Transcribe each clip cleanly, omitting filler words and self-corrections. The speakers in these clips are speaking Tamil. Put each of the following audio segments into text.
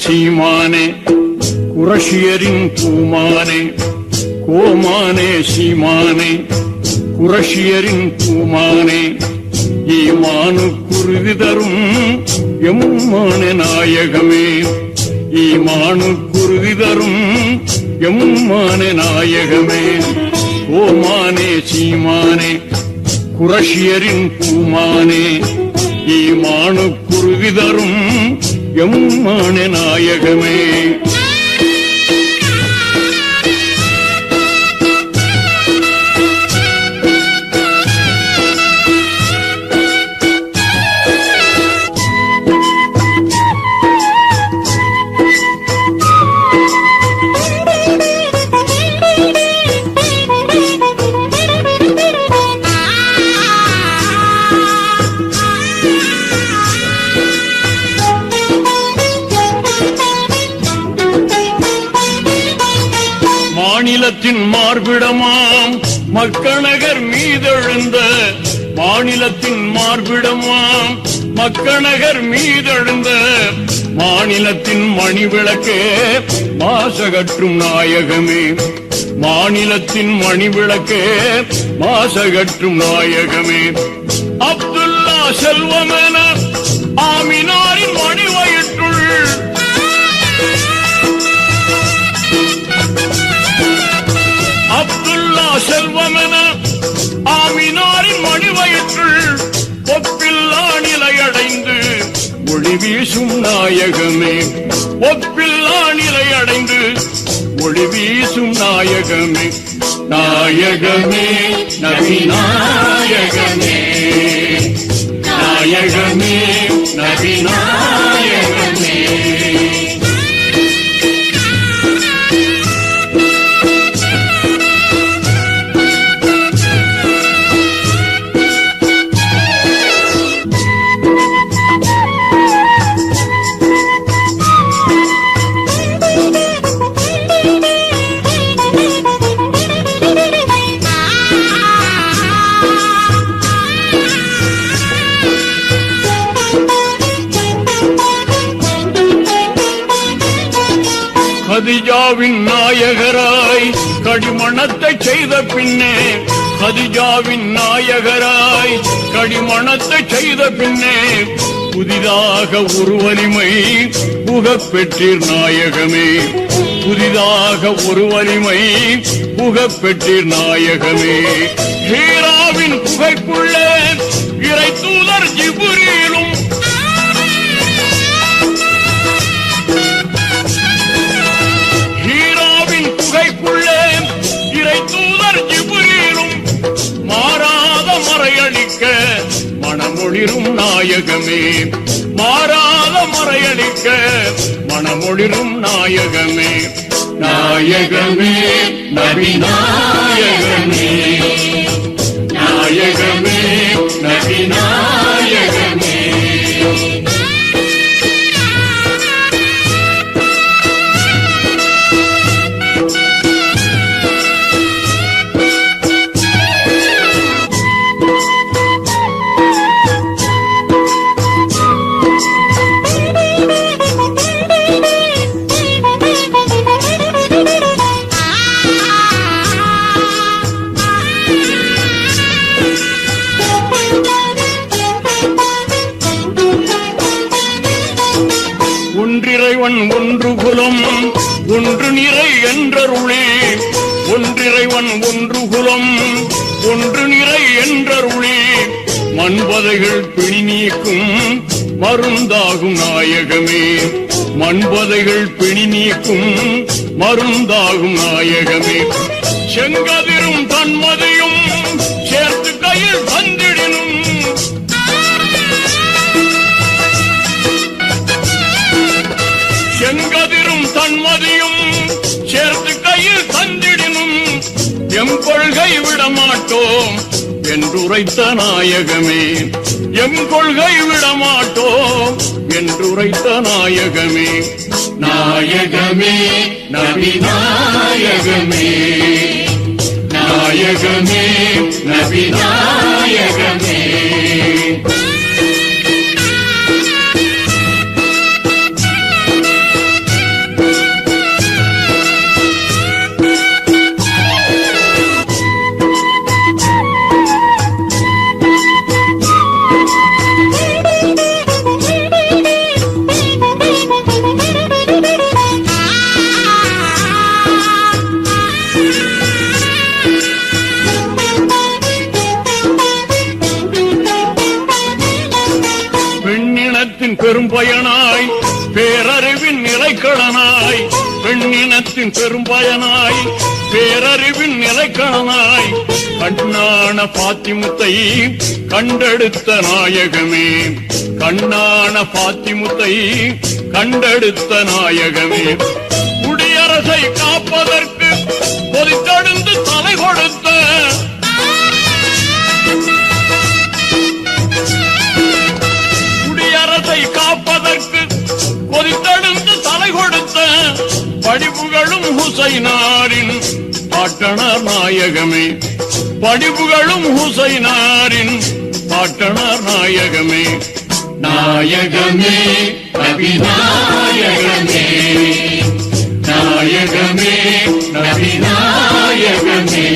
சீமானே குரஷியரின் பூமானே கோமானே சீமானே குரஷியரின் பூமானே ஈமானு குருதி தரும் எம்மான நாயகமே ஈமானு குருதி தரும் எம்மான நாயகமே கோமானே சீமானே குரஷியரின் பூமானே ஈமானு குருதி தரும் எம்மான நாயகமே மாநிலத்தின் மார்பிடமாம் மக்கநகர் மீதெழுந்த மாநிலத்தின் மார்பிடமாம் மக்கநகர் மீதெழுந்த மாநிலத்தின் மணிவிளக்கே மாசகற்றும் நாயகமே மாநிலத்தின் மணிவிளக்கே மாசகற்றும் நாயகமே அப்துல்லா செல்வமென ஆமினாரின் மணிவயிற்றுள் அப்துல்லா செல்வமென ஆமினாரின் மணிவயிற்றுள் ஒப்பில்லா நிலையடைந்து ஒளி வீசும் நாயகமே ஒப்பில்லா நிலையடைந்து ஒளி வீசும் நாயகமே நாயகமே நபி நாயகமே நாயகமே நபி நாயகமே கதிஜாவின் நாயகராய் கடிமணத்தை செய்த பின்னே கதிஜாவின் நாயகராய் கடிமணத்தை செய்த பின்னே புதிதாக ஒரு வலிமை புகப்பெற்றீர் நாயகமே புதிதாக ஒரு வலிமை புகப்பெற்றீர் நாயகமே ஹீராவின் புகைக்குள்ளே இறை தூதர் ஜிப்ரீலும் புகைக்குள்ளே இறை தூதர் ஜிப்ரீலும் மாறாத மறையளிக்க மனமொளிரும் நாயகமே மாறாத மறையளிக்க மனமொளிரும் நாயகமே நாயகமே நபி நாயகமே நாயகமே நபி நாயகமே ஒன்றிறைவன் ஒன்று குலம் ஒன்று நிறை என்றருளே ஒன்றிறைவன் ஒன்று குலம் ஒன்று நிறை என்றருளே மண்பதைகள் பிணி நீக்கும் மருந்தாகும் நாயகமே மண்பதைகள் பிணி நீக்கும் மருந்தாகும் நாயகமே செங்கதிரும் தன்மதையும் சேர்த்து கையில் தந்திடினும் செங்கதிரும் தன்மதியும் சேர்த்து கையில் தந்திடினும் எம் கொள்கை விடமாட்டோம் என்றுரைத்த நாயகமே எம் கொள்கை விடமாட்டோம் என்றுரைத்த நாயகமே நாயகமே நபி நாயகமே நாயகமே நபி நாயகமே பெரும்பயனாய் பேரறிவின் நிலைக்களனாய் பெண்ணினத்தின் பெரும்பயனாய் பேரறிவின் நிலைக்களனாய் கண்ணான பாத்திமுத்தை கண்டெடுத்த நாயகமே கண்ணான பாத்திமுத்தை கண்டெடுத்த நாயகமே குடியரசை காப்பதற்கு கொதித்தெழுந்து தலை கொடுத்த குடியரசை காப்பதற்கு கொதித்தெழுந்து தலை கொடுத்த படிப்புகளும் ஹுசைனாரின் பாட்டனார் நாயகமே படிப்புகளும் ஹுசைனாரின் பாட்டனார் நாயகமே நாயகமே நபிநாயகமே நாயகமே நபிநாயகமே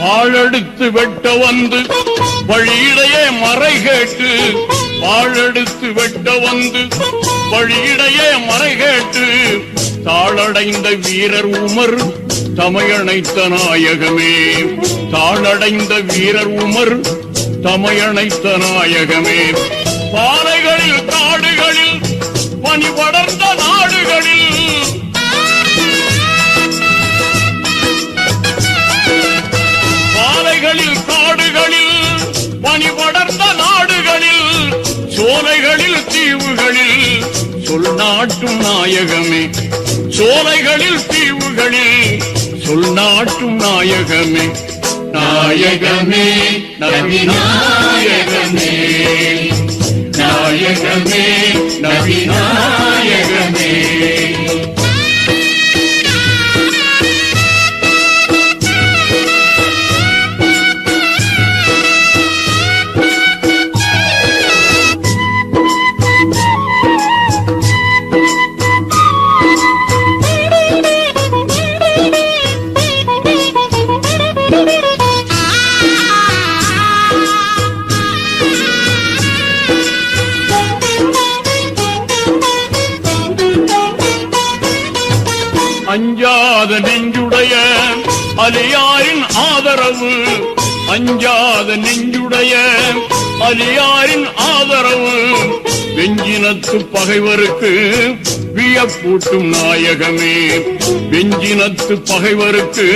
வாழெடுத்து வெட்ட வந்து வழியிடையே மறை கேட்டு வாழெடுத்து வெட்ட வந்து வழியிடையே மறை கேட்டு தாளடைந்த வீரர் உமர் தமையணைத்த நாயகமே தாளடைந்த வீரர் உமர் தமையணைத்த நாயகமே பாறைகளில் காடுகளில் பனி படர்ந்த நாடுகளில் காடுகளில் பனி படர்ந்த நாடுகளில் சோலைகளில் தீவுகளில் சொல் நாட்டும் நாயகமே சோலைகளில் தீவுகளில் சொல் நாட்டும் நாயகமே நாயகமே நபிநாயகமே நாயகமே நபிநாயகமே அஞ்சாத நெஞ்சுடைய அலியாரின் ஆதரவு அஞ்சாத நெஞ்சுடைய அலியாரின் ஆதரவு வெஞ்சினத்து பகைவருக்கு வியப்பூட்டும் நாயகமே வெஞ்சினத்து பகைவருக்கு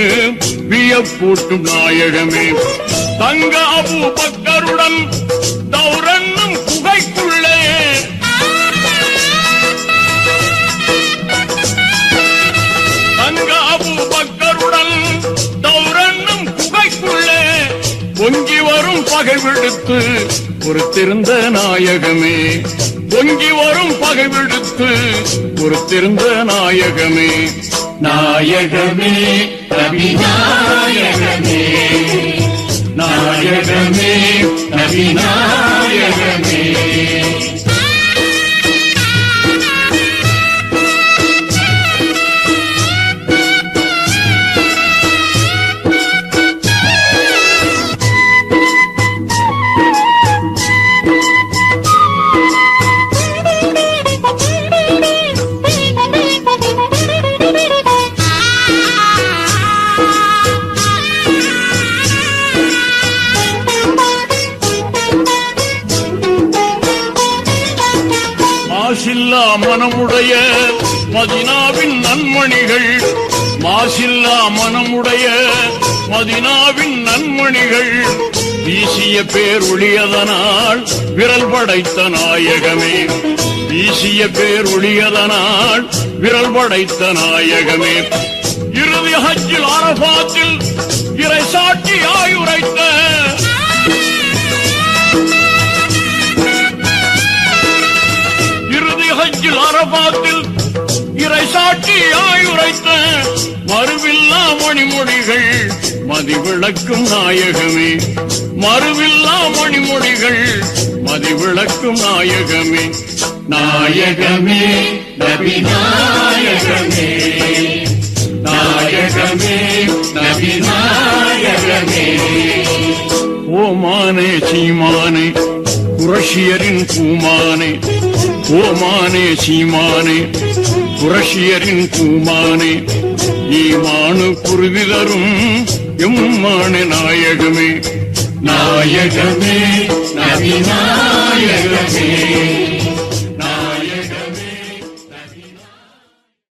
வியப்பூட்டும் நாயகமே தங்க அபூ பக்கருடன் தௌரன்னும் குகைக்குள்ளே பொங்கி வரும் பகை விடுத்து பொறுத்திருந்த நாயகமே பொங்கி வரும் பகை விடுத்து பொறுத்திருந்த நாயகமே நாயகமே நபிநாயகமே நாயகமே நபிநாயகமே மாசில்லா மனமுடைய மதினாவின் நன்மணிகள் மாசில்லா மனமுடைய மதினாவின் நன்மணிகள் வீசிய பேரொளியதனால் விரல் படைத்த நாயகமே வீசிய பேரொளியதனால் விரல் படைத்த நாயகமே இறுதி ஹஜ்ஜில் அரபாத்தில் இறை சாட்சியாய் உரைத்த ஹஜ்ஜில் அரபாத்தில் இறை சாட்சியாய் உரைத்த மறுவில்லா மணிமொழிகள் மதிவிளக்கும் நாயகமே மறுவில்லா மணிமொழிகள் அதை விளக்கும் நாயகமே. நாயகமே நபி நாயகமே, நாயகமே நபி நாயகமே. ஓமானே சீமானே குரஷியரின் பூமானே, ஓமானே சீமானே குரஷியரின் பூமானே, ஈமானு குருதி தரும் எம்மானே நாயகமே. நாயகமே நபி நாயகமே.